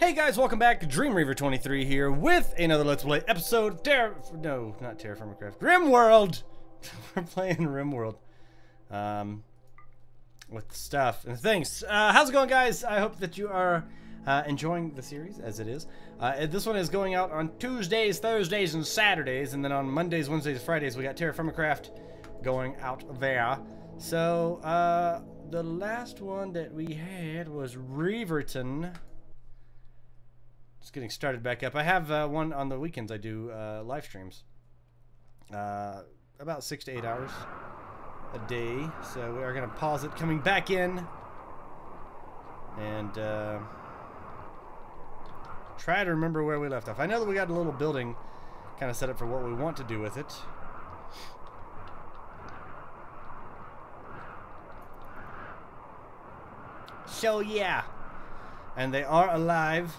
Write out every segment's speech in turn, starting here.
Hey guys, welcome back. DreamReaver23 here with another Let's Play episode. Not Terraforming RimWorld. We're playing RimWorld. With stuff and things. How's it going, guys? I hope that you are enjoying the series as it is. This one is going out on Tuesdays, Thursdays, and Saturdays, and then on Mondays, Wednesdays, Fridays we got Terraforming going out there. So the last one that we had was Reaverton. Just getting started back up. I have one on the weekends. I do live streams, about 6 to 8 hours a day. So we are going to pause it, coming back in, and try to remember where we left off. I know that we got a little building kind of set up for what we want to do with it. So yeah, and they are alive.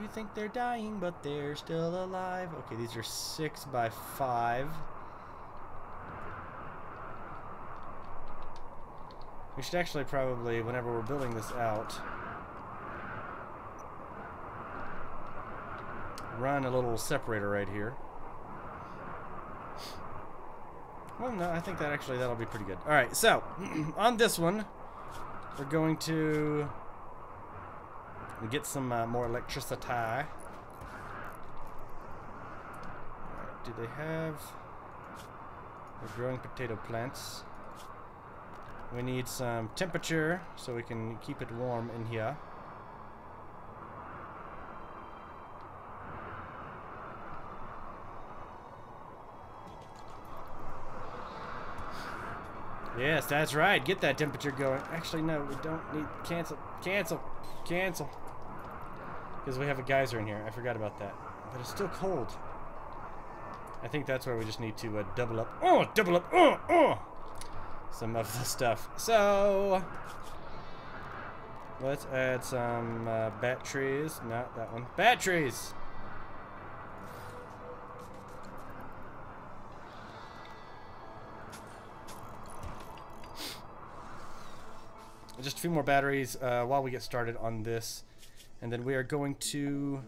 You think they're dying, but they're still alive. Okay, these are 6 by 5. We should actually probably, whenever we're building this out, run a little separator right here. Well, no, I think that actually that'll be pretty good. All right, so on this one, we're going to get some more electricity. Right, do they have? They're growing potato plants. We need some temperature so we can keep it warm in here. Yes, that's right. Get that temperature going. Actually, no, we don't need... Cancel. Because we have a geyser in here. I forgot about that. But it's still cold. I think that's where we just need to double up. Some of the stuff. So let's add some batteries. Not that one. Batteries! Just a few more batteries while we get started on this. And then we are going to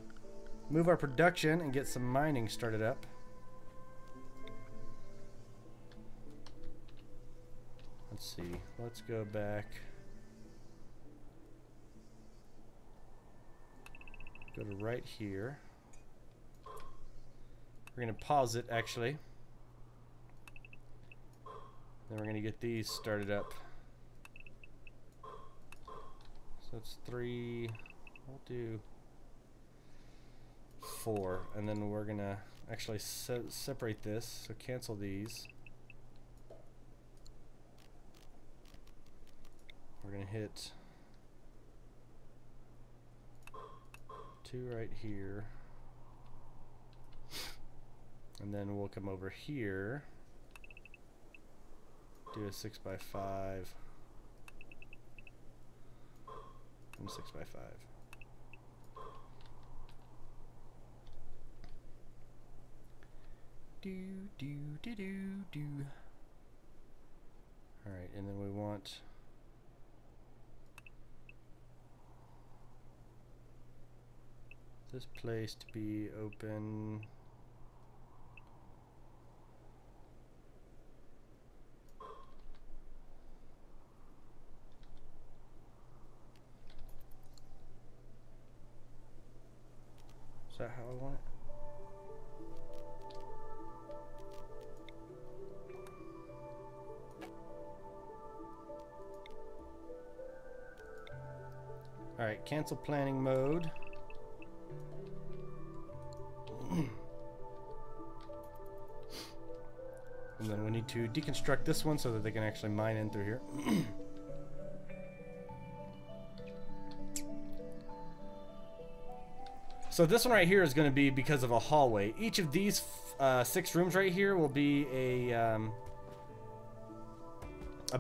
move our production and get some mining started up. Let's see. Let's go back. Go to right here. We're going to pause it, actually. Then we're going to get these started up. So it's 3... We'll do 4, and then we're gonna actually separate this, so cancel these. We're gonna hit 2 right here, and then we'll come over here, do a 6 by 5 and 6 by 5. Alright, and then we want this place to be open. Is that how I want it? Alright, cancel planning mode. And then we need to deconstruct this one so that they can actually mine in through here. So this one right here is going to be because of a hallway. Each of these 6 rooms right here will be a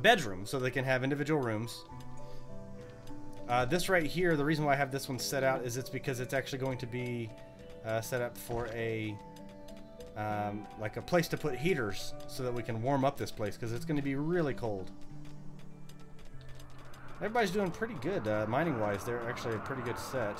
bedroom, so they can have individual rooms. This right here, the reason why I have this one set out is it's because it's actually going to be set up for a like a place to put heaters so that we can warm up this place because it's going to be really cold. Everybody's doing pretty good mining-wise. They're actually a pretty good set.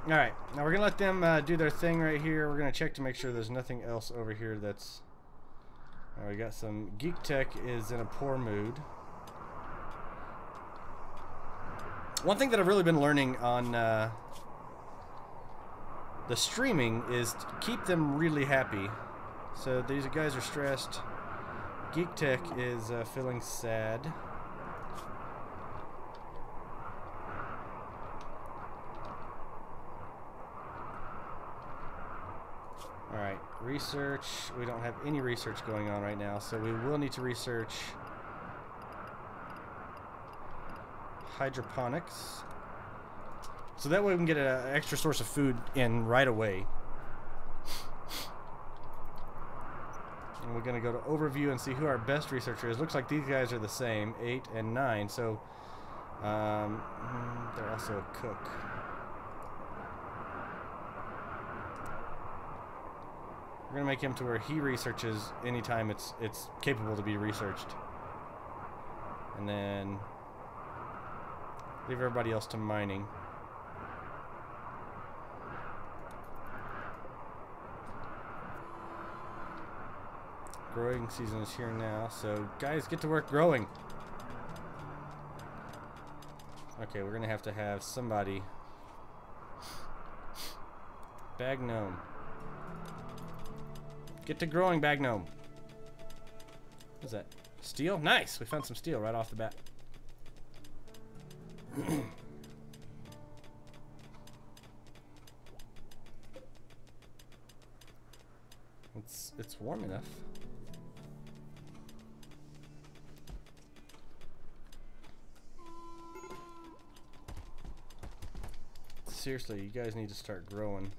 Alright, now we're going to let them do their thing right here. We're going to check to make sure there's nothing else over here that's... we got some... Geek Tech is in a poor mood. One thing that I've really been learning on the streaming is to keep them really happy. So these guys are stressed. Geek Tech is feeling sad. Alright, research. We don't have any research going on right now, so we will need to research hydroponics. So that way we can get an extra source of food in right away. And we're going to go to overview and see who our best researcher is. Looks like these guys are the same, 8 and 9. So they're also a cook. We're going to make him to where he researches anytime it's capable to be researched. And then leave everybody else to mining. Growing season is here now, so guys, get to work growing. Okay, we're going to have somebody. Bag gnome. Get to growing, bag gnome. What's that? Steel? Nice! We found some steel right off the bat. It's warm enough. Seriously, you guys need to start growing.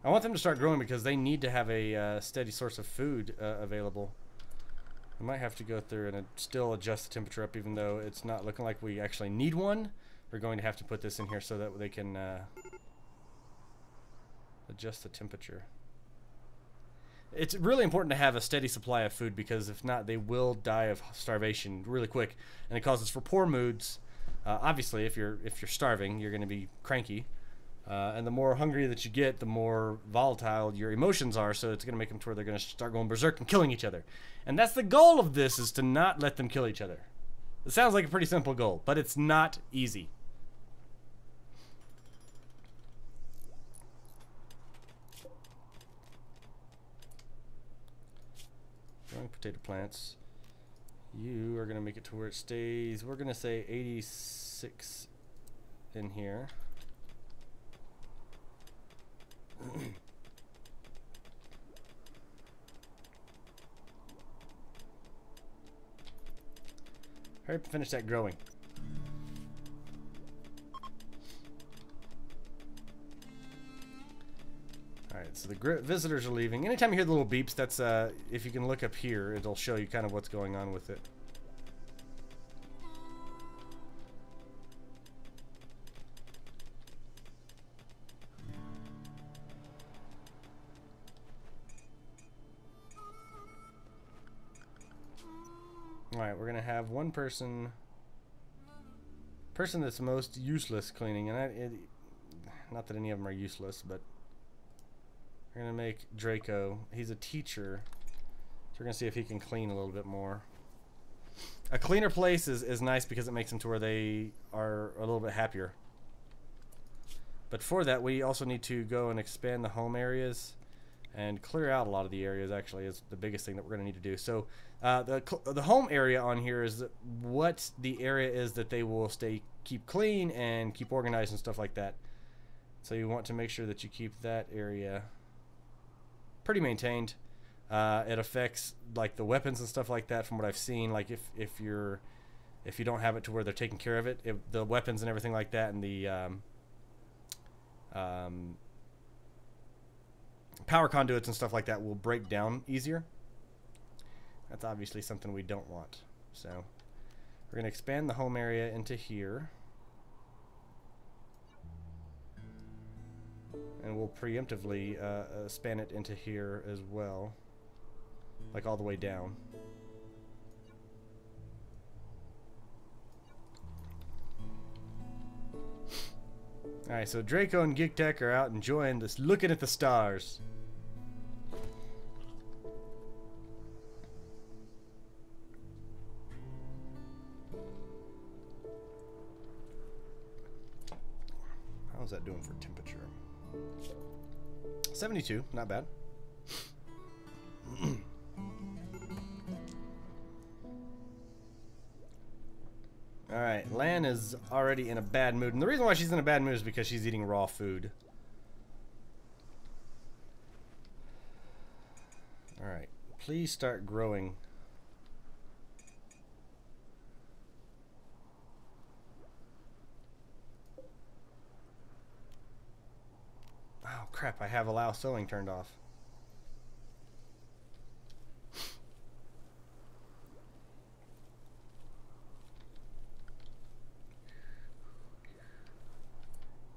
I want them to start growing because they need to have a steady source of food available. I might have to go through and still adjust the temperature up, even though it's not looking like we actually need one. We're going to have to put this in here so that they can adjust the temperature. It's really important to have a steady supply of food because if not, they will die of starvation really quick, and it causes for poor moods. Obviously, if you're starving, you're going to be cranky. And the more hungry that you get, the more volatile your emotions are, so it's going to make them to where they're going to start going berserk and killing each other. And that's the goal of this, is to not let them kill each other. It sounds like a pretty simple goal, but it's not easy. Growing potato plants. You are going to make it to where it stays. We're going to say 86 in here. Hurry up and finish that growing. Alright, so the visitors are leaving. Anytime you hear the little beeps, that's if you can look up here, it'll show you kind of what's going on with it. Alright, we're gonna have one person that's most useless cleaning, and not that any of them are useless, but we're gonna make Draco. He's a teacher, so we're gonna see if he can clean a little bit more. A cleaner place is nice because it makes them to where they are a little bit happier. But for that, we also need to go and expand the home areas and clear out a lot of the areas. Actually, is the biggest thing that we're going to need to do. So the home area on here is what the area is that they will keep clean and keep organized and stuff like that. So you want to make sure that you keep that area pretty maintained. It affects like the weapons and stuff like that from what I've seen. Like if you're if you don't have it to where they're taking care of it, the weapons and everything like that, and the power conduits and stuff like that will break down easier. That's obviously something we don't want. So we're going to expand the home area into here. And we'll preemptively span it into here as well. Like all the way down. Alright, so Draco and Geek Tech are out enjoying this, looking at the stars. How's that doing for temperature? 72, not bad. Alright, Lan is already in a bad mood. And the reason why she's in a bad mood is because she's eating raw food. Alright, please start growing. Oh crap, I have allow sowing turned off.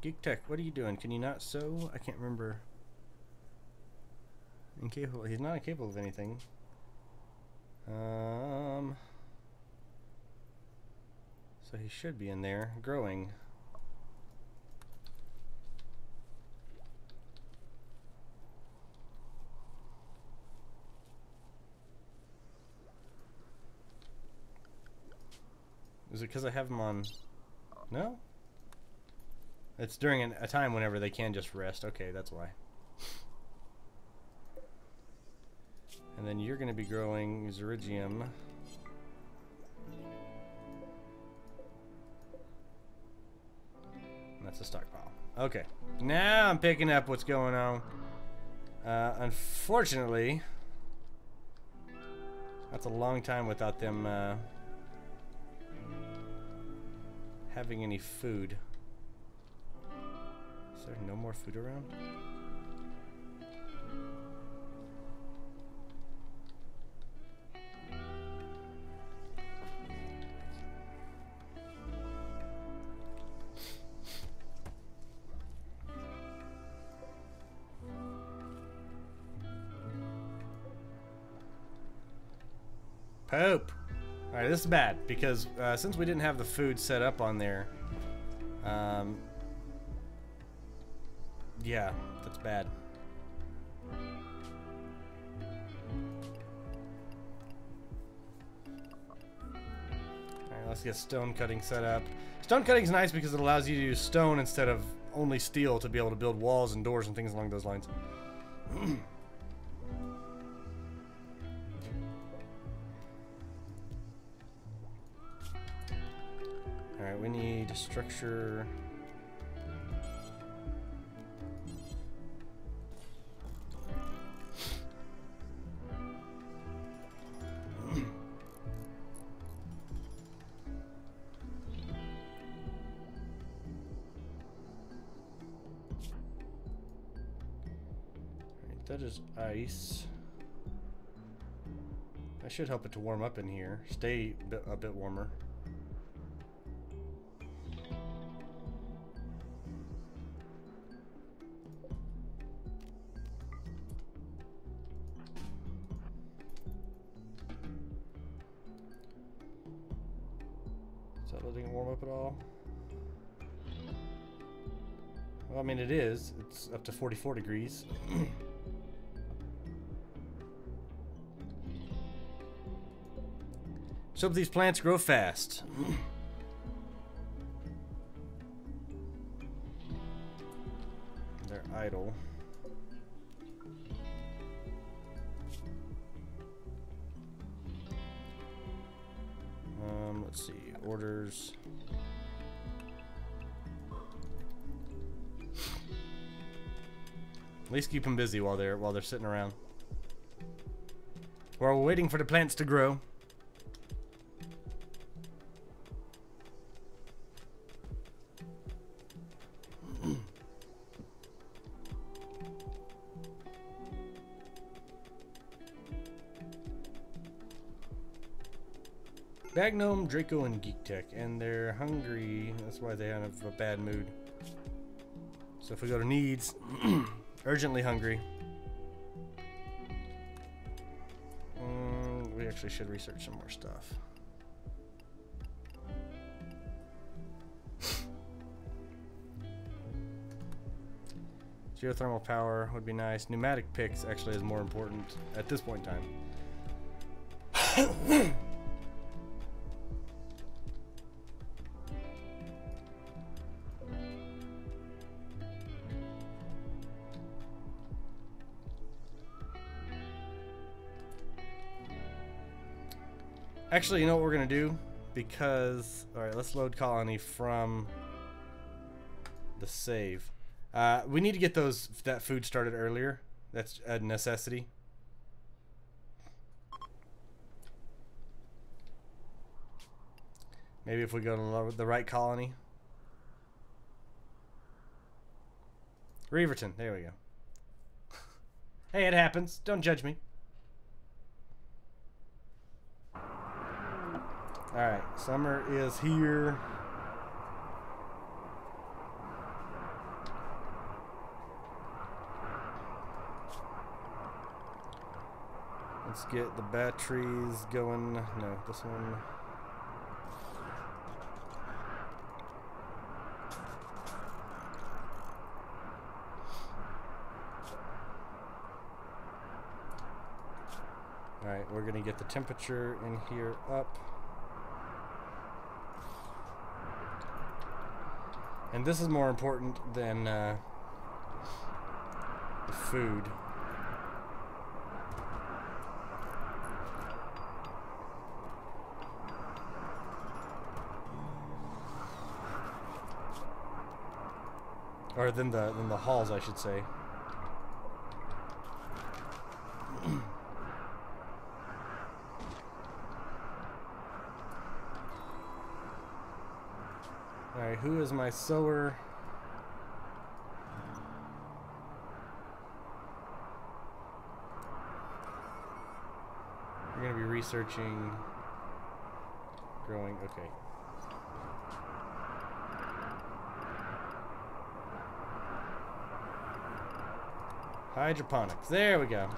Geek Tech, what are you doing? Can you not sew? I can't remember. Incapable. He's not incapable of anything. So he should be in there growing. Is it because I have him on? No? It's during a time whenever they can just rest. Okay, that's why. And then you're going to be growing Zerigium. That's a stockpile. Okay. Now I'm picking up what's going on. Unfortunately, that's a long time without them having any food. Is there no more food around? Poop! Alright, this is bad because since we didn't have the food set up on there, yeah, that's bad. Alright, let's get stone cutting set up. Stone cutting is nice because it allows you to use stone instead of only steel to be able to build walls and doors and things along those lines. Alright, we need a structure. That is ice. I should help it to warm up in here. Stay a bit warmer. Is that letting it warm up at all? Well, I mean it is. It's up to 44 degrees. So these plants grow fast. They're idle. Let's see, orders. At least keep them busy while they're sitting around. While we're waiting for the plants to grow. Bagnome, Draco, and Geek Tech, and they're hungry. That's why they have a bad mood. So if we go to needs, urgently hungry. We actually should research some more stuff. Geothermal power would be nice. Pneumatic picks actually is more important at this point in time. Actually, you know what we're gonna do? Because, alright, let's load colony from the save. We need to get that food started earlier. That's a necessity. Maybe if we go to the right colony. Reaverton, there we go. Hey, it happens. Don't judge me. Alright, summer is here. Let's get the batteries going. No, this one. Alright, we're going to get the temperature in here up. And this is more important than the food. Or than the halls, I should say. Alright, who is my sower? We're going to be researching growing. Okay. Hydroponics. There we go.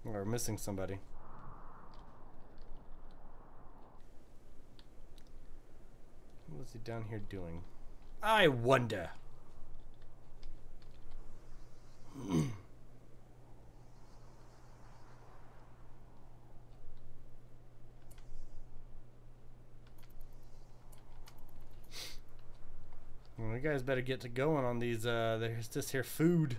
We're missing somebody. What is he down here doing? I wonder. Well, you guys better get to going on these. There's this here food.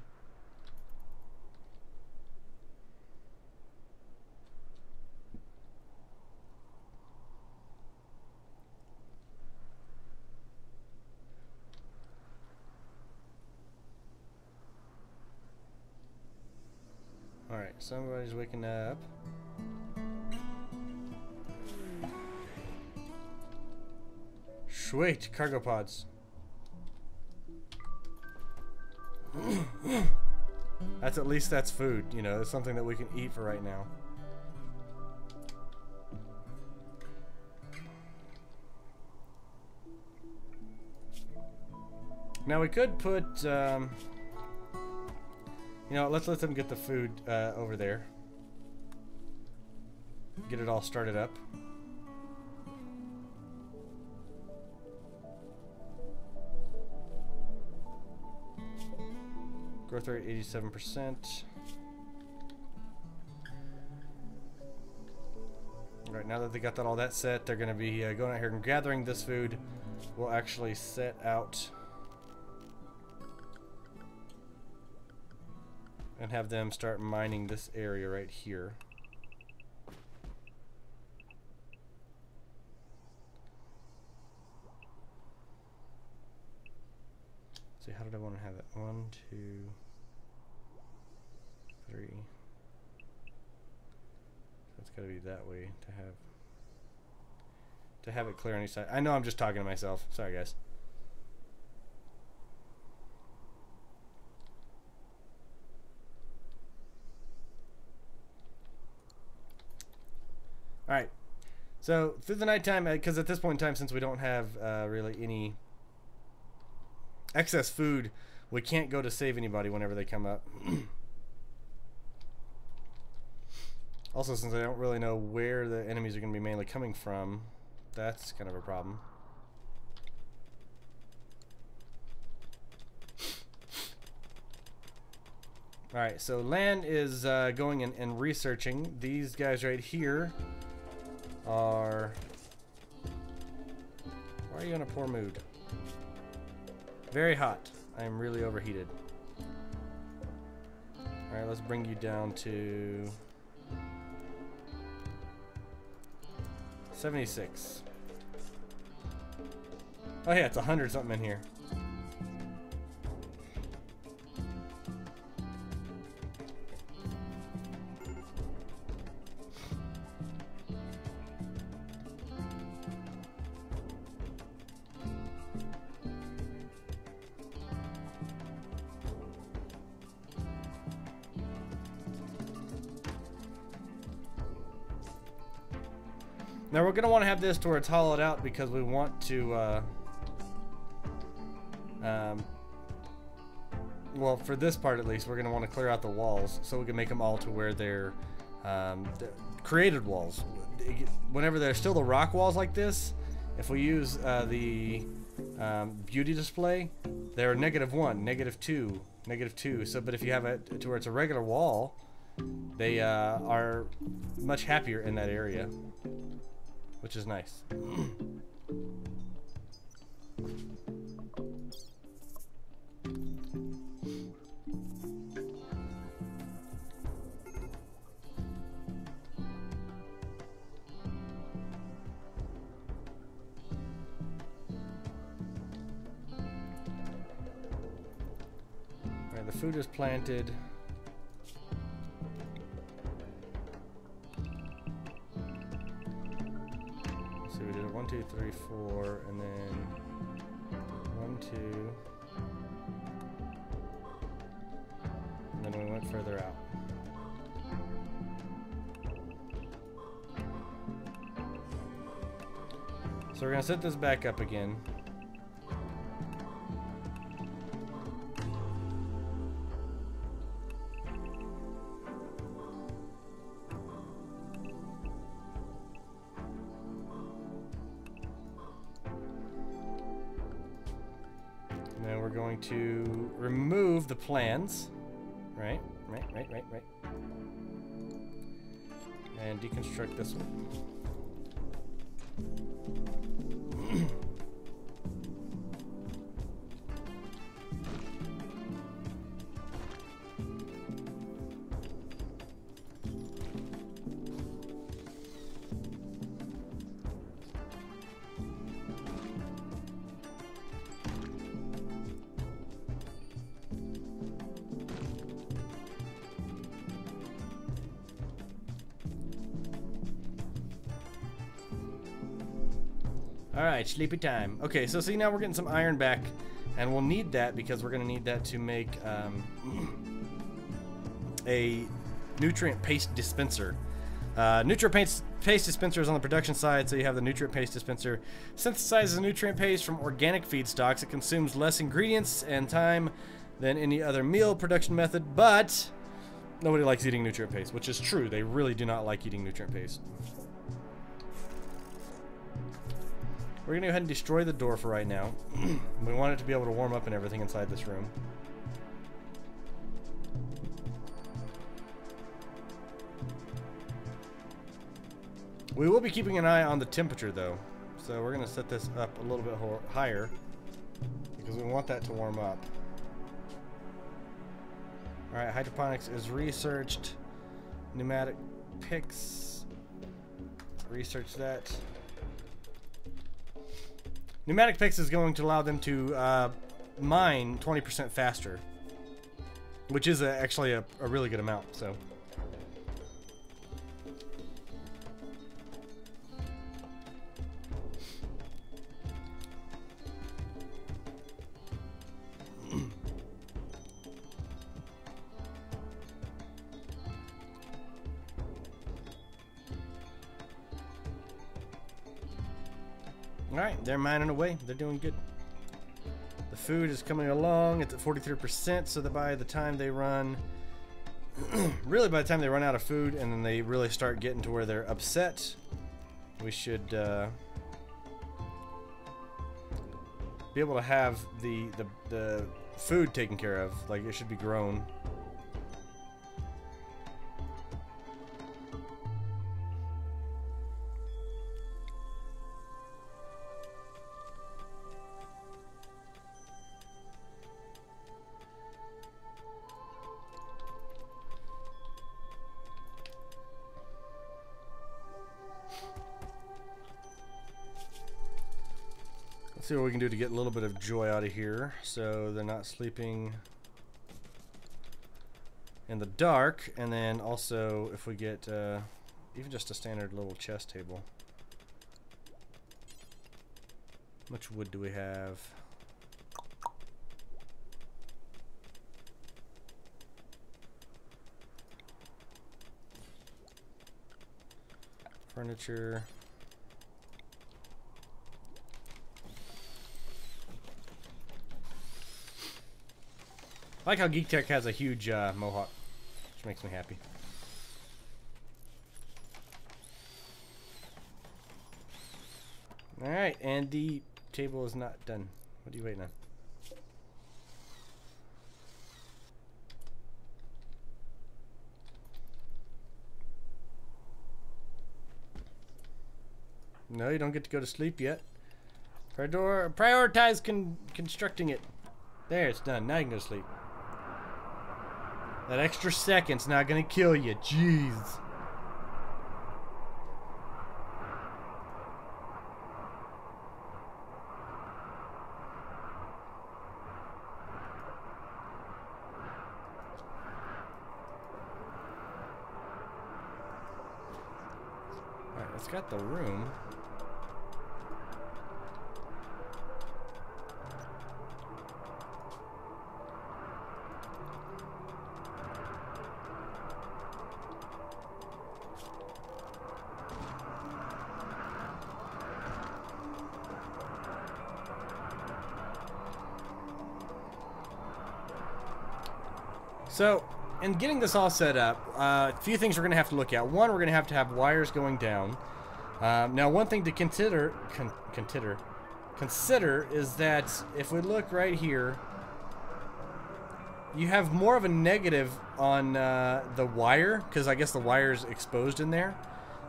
Alright, somebody's waking up. Sweet, cargo pods. At least that's food, you know, it's something that we can eat for right now. Now we could put, you know, let's let them get the food over there. Get it all started up. Growth rate 87%. Alright, now that they got all that set, they're going to be going out here and gathering this food. We'll actually set out and have them start mining this area right here. Let's see, how did I want to have it? 1, 2, 3. So it's got to be that way to have it clear on each side. I know I'm just talking to myself. Sorry, guys. Alright. So, through the nighttime, because at this point in time, since we don't have really any excess food, we can't go to save anybody whenever they come up. Also, since I don't really know where the enemies are going to be mainly coming from, that's kind of a problem. Alright, so Lan is going and researching. These guys right here are... Why are you in a poor mood? Very hot. I am really overheated. Alright, let's bring you down to 76. Oh yeah, it's 100 something in here. Now we're going to want to have this to where it's hollowed out because we want to, well, for this part at least, we're going to want to clear out the walls so we can make them all to where they're created walls. Whenever they're still the rock walls like this, if we use the beauty display, they're -1, -2, -2. So, but if you have it to where it's a regular wall, they are much happier in that area, which is nice. Alright, the food is planted. So we did it 1, 2, 3, 4, and then 1, 2, and then we went further out. So we're gonna set this back up again. Now we're going to remove the plans, right, and deconstruct this one. Alright, sleepy time. Okay, so see now we're getting some iron back, and we'll need that because we're going to need that to make a nutrient paste dispenser. Nutrient paste dispenser is on the production side, so you have the nutrient paste dispenser. Synthesizes nutrient paste from organic feedstocks. It consumes less ingredients and time than any other meal production method, but nobody likes eating nutrient paste, which is true. They really do not like eating nutrient paste. We're going to go ahead and destroy the door for right now. We want it to be able to warm up and everything inside this room. We will be keeping an eye on the temperature though. So we're going to set this up a little bit higher because we want that to warm up. Alright, hydroponics is researched. Pneumatic picks. Research that. Pneumatic picks is going to allow them to mine 20% faster, which is actually a really good amount. So, Alright, they're mining away. They're doing good. The food is coming along. It's at 43%, so that by the time they run... really, by the time they run out of food and then they really start getting to where they're upset, we should be able to have the food taken care of. Like, it should be grown. Let's see what we can do to get a little bit of joy out of here, so they're not sleeping in the dark. And then also, if we get even just a standard little chest table. How much wood do we have? Furniture. I like how Geek Tech has a huge mohawk, which makes me happy. Alright, and the table is not done. What are you waiting on? No, you don't get to go to sleep yet. Prioritize constructing it. There, it's done. Now you can go to sleep. That extra second's not gonna kill you. Jeez. Alright, it's got the room. So, in getting this all set up, a few things we're going to have to look at. One, we're going to have wires going down. Now, one thing to consider is that if we look right here, you have more of a negative on the wire, because I guess the wire's exposed in there,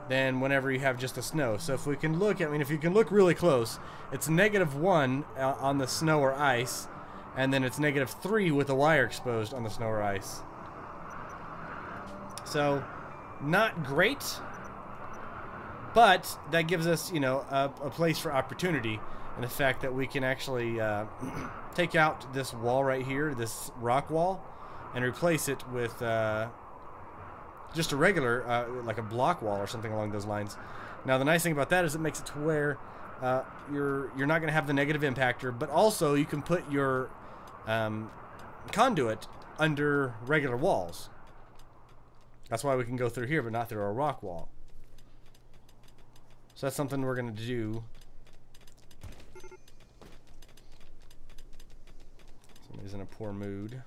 than whenever you have just the snow. So if we can look, I mean, if you can look really close, it's -1 on the snow or ice, and then it's -3 with the wire exposed on the snow or ice. So, not great, but that gives us, you know, a place for opportunity, and the fact that we can actually take out this wall right here, this rock wall, and replace it with just a regular, like a block wall or something along those lines. Now, the nice thing about that is it makes it to where you're not going to have the negative impactor, but also you can put your conduit under regular walls. That's why we can go through here, but not through a rock wall. So that's something we're going to do. Somebody's in a poor mood.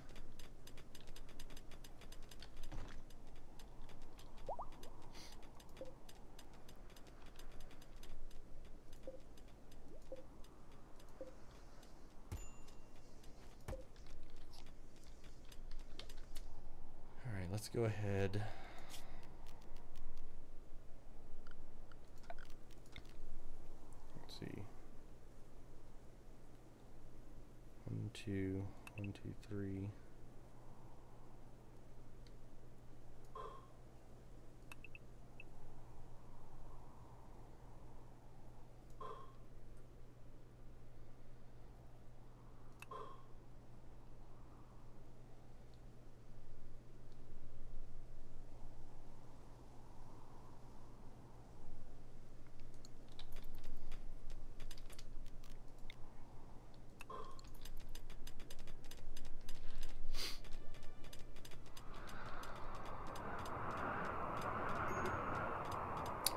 Let's go ahead. Let's see. 1, 2, 1, 2, 3.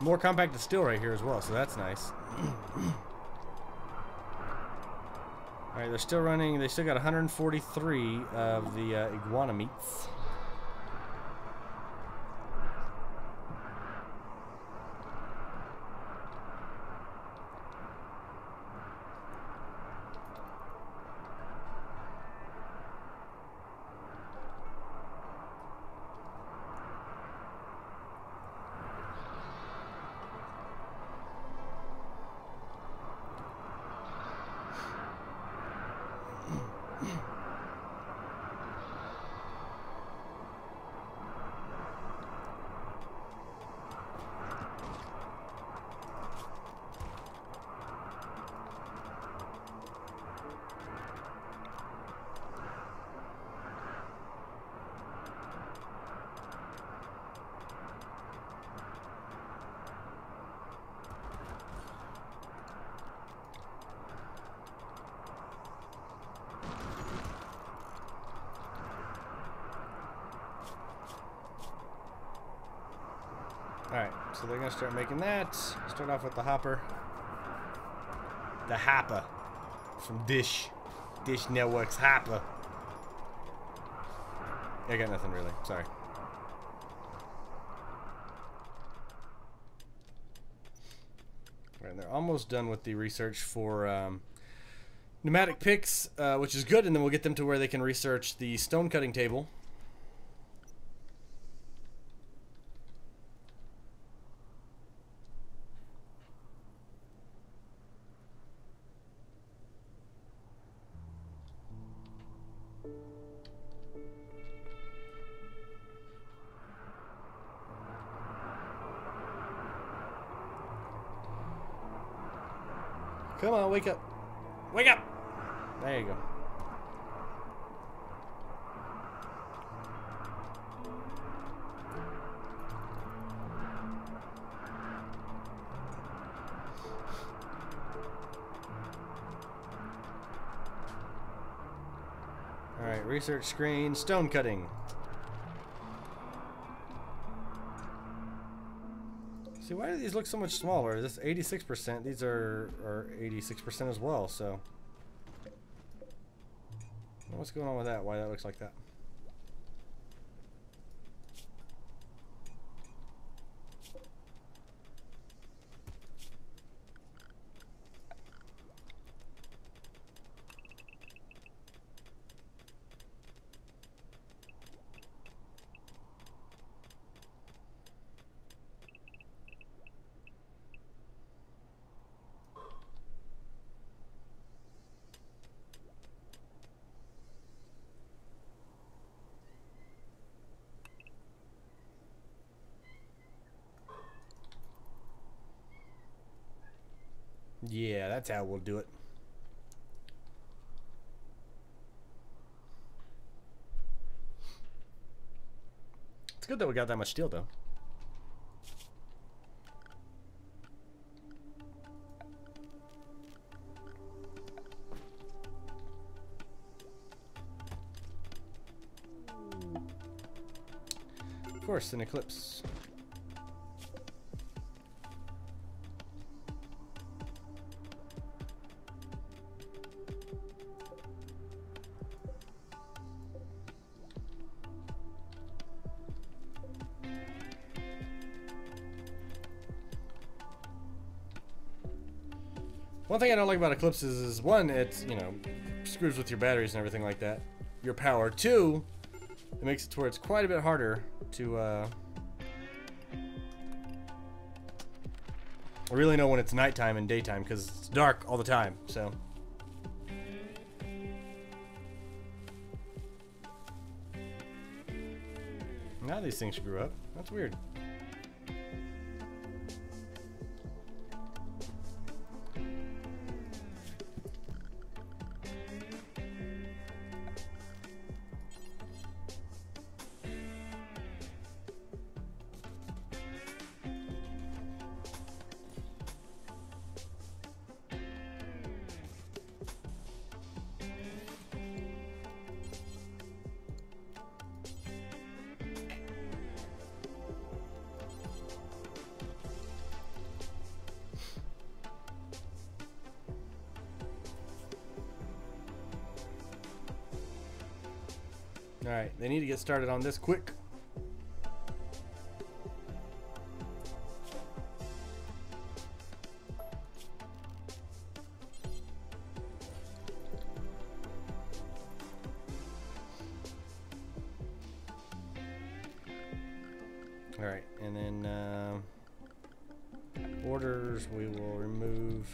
More compacted steel right here as well, so that's nice. Alright, they're still running. They still got 143 of the iguana meats. Alright, so they're going to start making that. Start off with the hopper. The hopper. From Dish. Dish Network's hopper. I got nothing really. Sorry. Alright, they're almost done with the research for pneumatic picks, which is good, and then we'll get them to where they can research the stone cutting table. Come on, wake up. Wake up! There you go. Alright, research screen, stone cutting. See, why do these look so much smaller? This 86%, these are 86% as well, so. What's going on with that? Why that looks like that? Yeah, that's how we'll do it. It's good that we got that much steel, though. Of course, an eclipse. One thing I don't like about eclipses is, one, it's, you know, screws with your batteries and everything like that. Your power. Two, it makes it to where it's quite a bit harder to really know when it's nighttime and daytime, because it's dark all the time, so. Now these things screw up. That's weird. Alright, they need to get started on this quick. Alright, and then orders we will remove.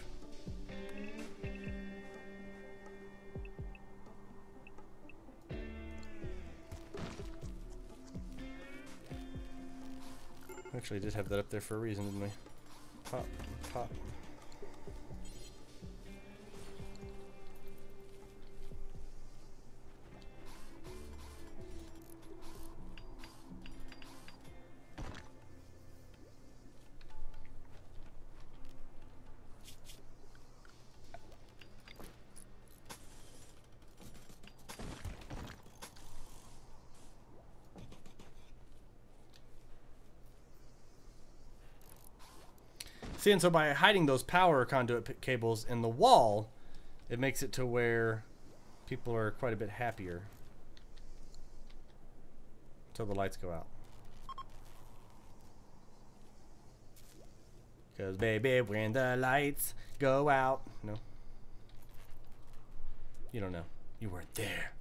Actually did have that up there for a reason, didn't we? Pop, pop. See, and so by hiding those power conduit cables in the wall, it makes it to where people are quite a bit happier until the lights go out. Because baby, when the lights go out, no, you don't know, you weren't there.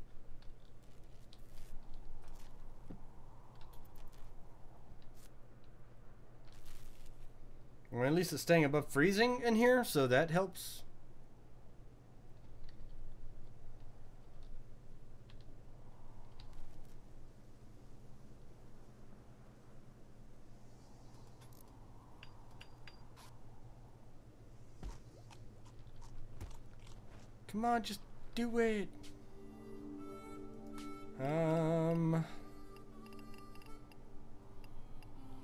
Or at least it's staying above freezing in here, so that helps. Come on, just do it.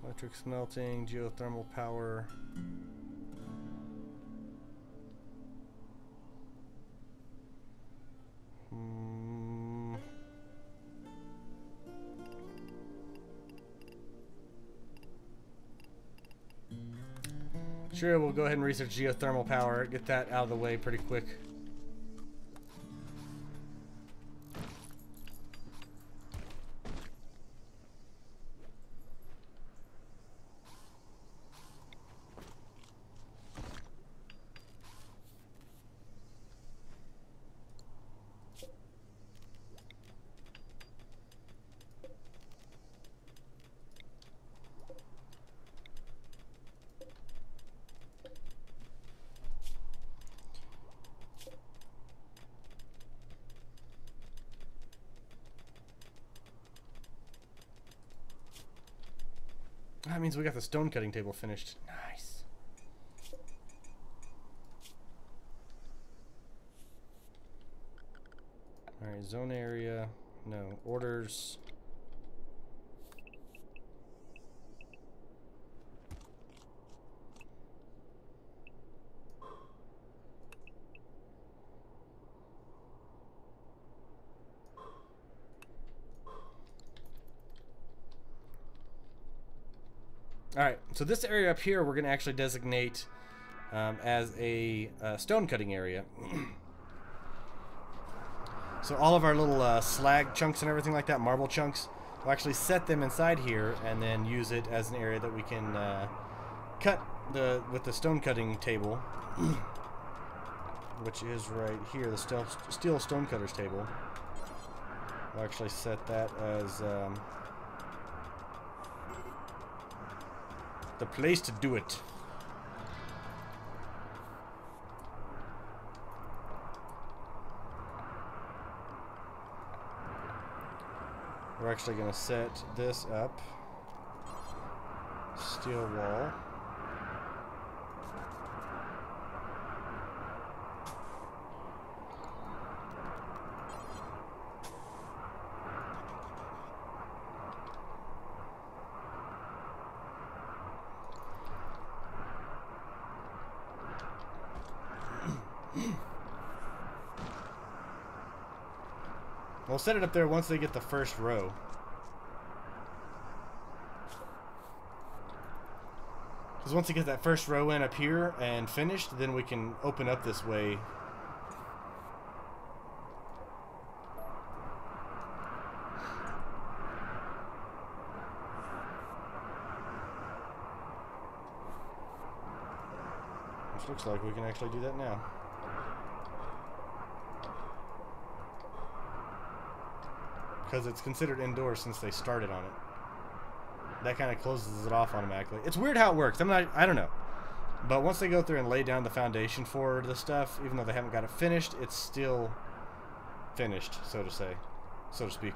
Electric smelting, geothermal power. Sure, we'll go ahead and research geothermal power, get that out of the way pretty quick. That means we got the stone cutting table finished. Nice. Alright, zone area. No. Orders. Alright, so this area up here we're going to actually designate as a stone cutting area. So all of our little slag chunks and everything like that, marble chunks, we'll actually set them inside here and then use it as an area that we can cut with the stone cutting table, which is right here, the steel stone cutters table. We'll actually set that as the place to do it. We're actually going to set this up. Steel wall. We'll set it up there once they get the first row. Because once you get that first row in up here and finished, then we can open up this way. looks like we can actually do that now. Because it's considered indoors since they started on it. That kind of closes it off automatically. It's weird how it works. I don't know. But once they go through and lay down the foundation for the stuff, even though they haven't got it finished, it's still finished, so to speak.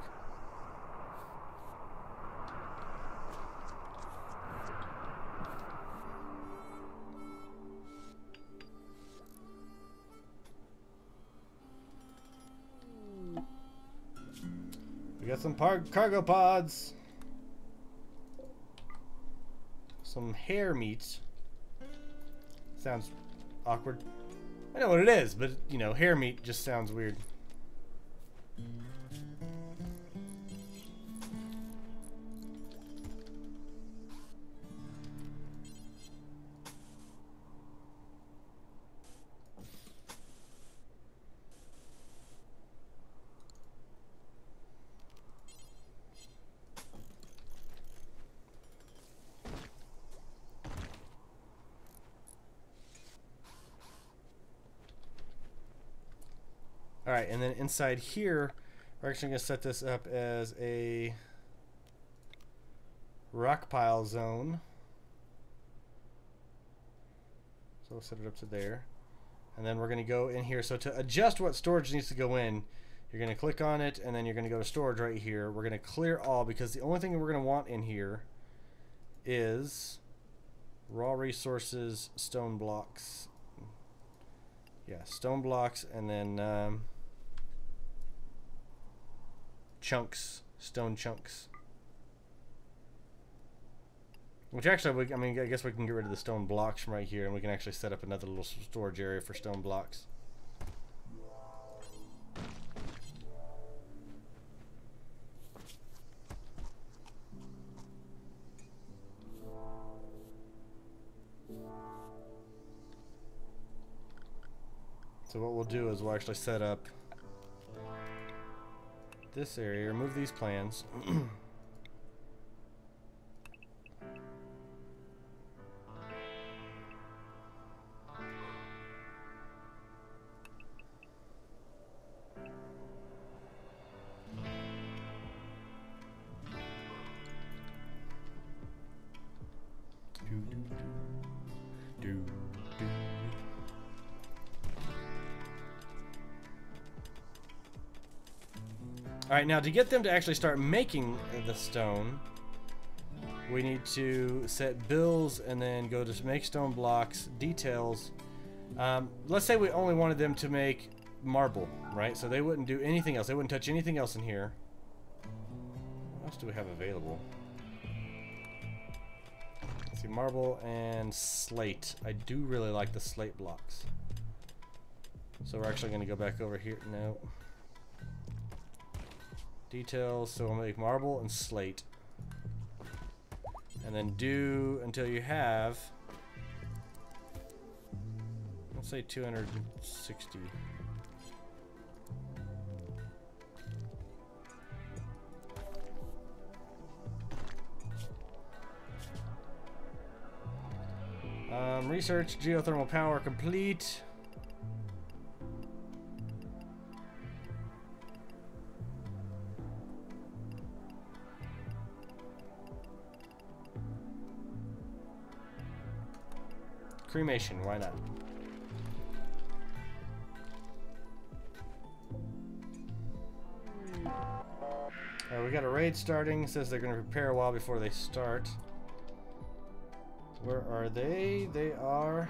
We got some cargo pods. Some hair meat. Sounds awkward. I know what it is, but, you know, hair meat just sounds weird. Alright, and then inside here, we're actually going to set this up as a rock pile zone. So we'll set it up to there. And then we're going to go in here. So to adjust what storage needs to go in, you're going to click on it, and then you're going to go to storage right here. We're going to clear all, because the only thing that we're going to want in here is raw resources, stone blocks. Yeah, stone blocks, and then chunks, stone chunks. Which actually, I mean, I guess we can get rid of the stone blocks from right here, and we can actually set up another little storage area for stone blocks. So what we'll do is we'll actually set up this area, remove these plans. Alright, now to get them to actually start making the stone, we need to set bills and then go to make stone blocks, details. Let's say we only wanted them to make marble, right? So they wouldn't do anything else. They wouldn't touch anything else in here. What else do we have available? Let's see, marble and slate. I do really like the slate blocks. So we're actually going to go back over here. No. Details, so we'll make marble and slate. And then do until you have, let's say 260. Research geothermal power complete. Cremation, why not? Alright, we got a raid starting. It says they're going to prepare a while before they start. Where are they? They are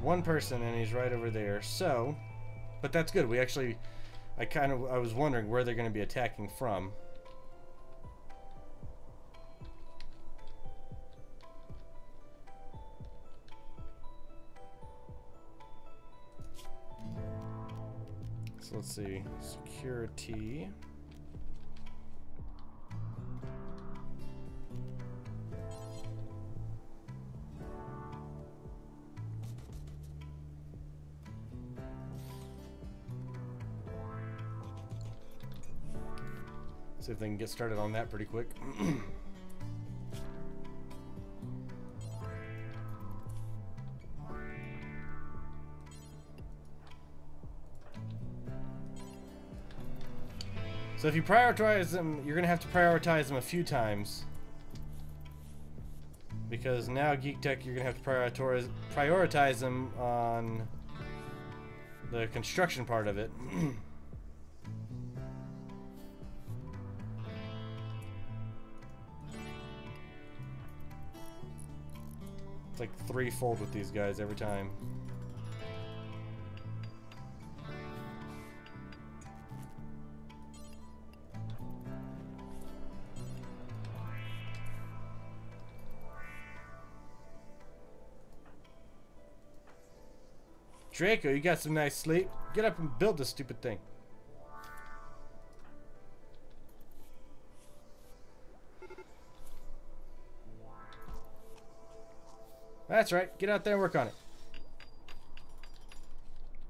one person, and he's right over there. So, but that's good. We actually, I was wondering where they're going to be attacking from. So let's see, security. See if they can get started on that pretty quick. So if you prioritize them, you're gonna have to prioritize them a few times. Because now Geek Tech, you're gonna have to prioritize them on the construction part of it. It's like threefold with these guys every time. Draco, you got some nice sleep. Get up and build this stupid thing. That's right. Get out there and work on it.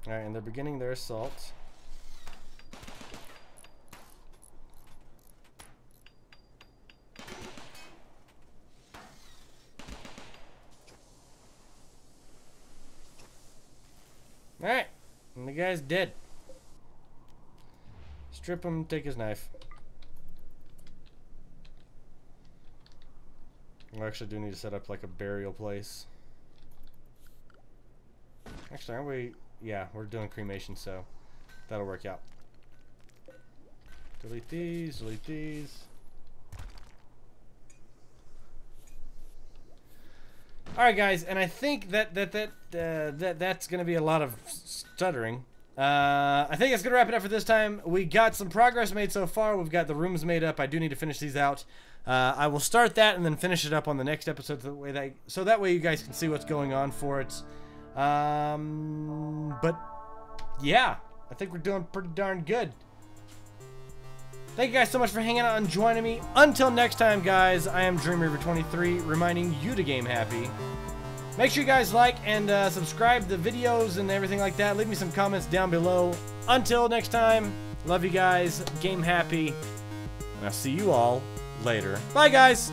Alright, and they're beginning their assault. Alright, and the guy's dead. Strip him, take his knife. We actually do need to set up like a burial place. Actually, aren't we? Yeah, we're doing cremation, so that'll work out. Delete these, delete these. Alright guys, and I think that's gonna be a lot of stuttering. I think that's gonna wrap it up for this time. We got some progress made so far. We've got the rooms made up. I do need to finish these out. I will start that and then finish it up on the next episode so that way you guys can see what's going on for it. But yeah, I think we're doing pretty darn good. Thank you guys so much for hanging out and joining me. Until next time, guys, I am DreamRiver23, reminding you to game happy. Make sure you guys like and subscribe to the videos and everything like that. Leave me some comments down below. Until next time, love you guys, game happy, and I'll see you all later. Bye, guys!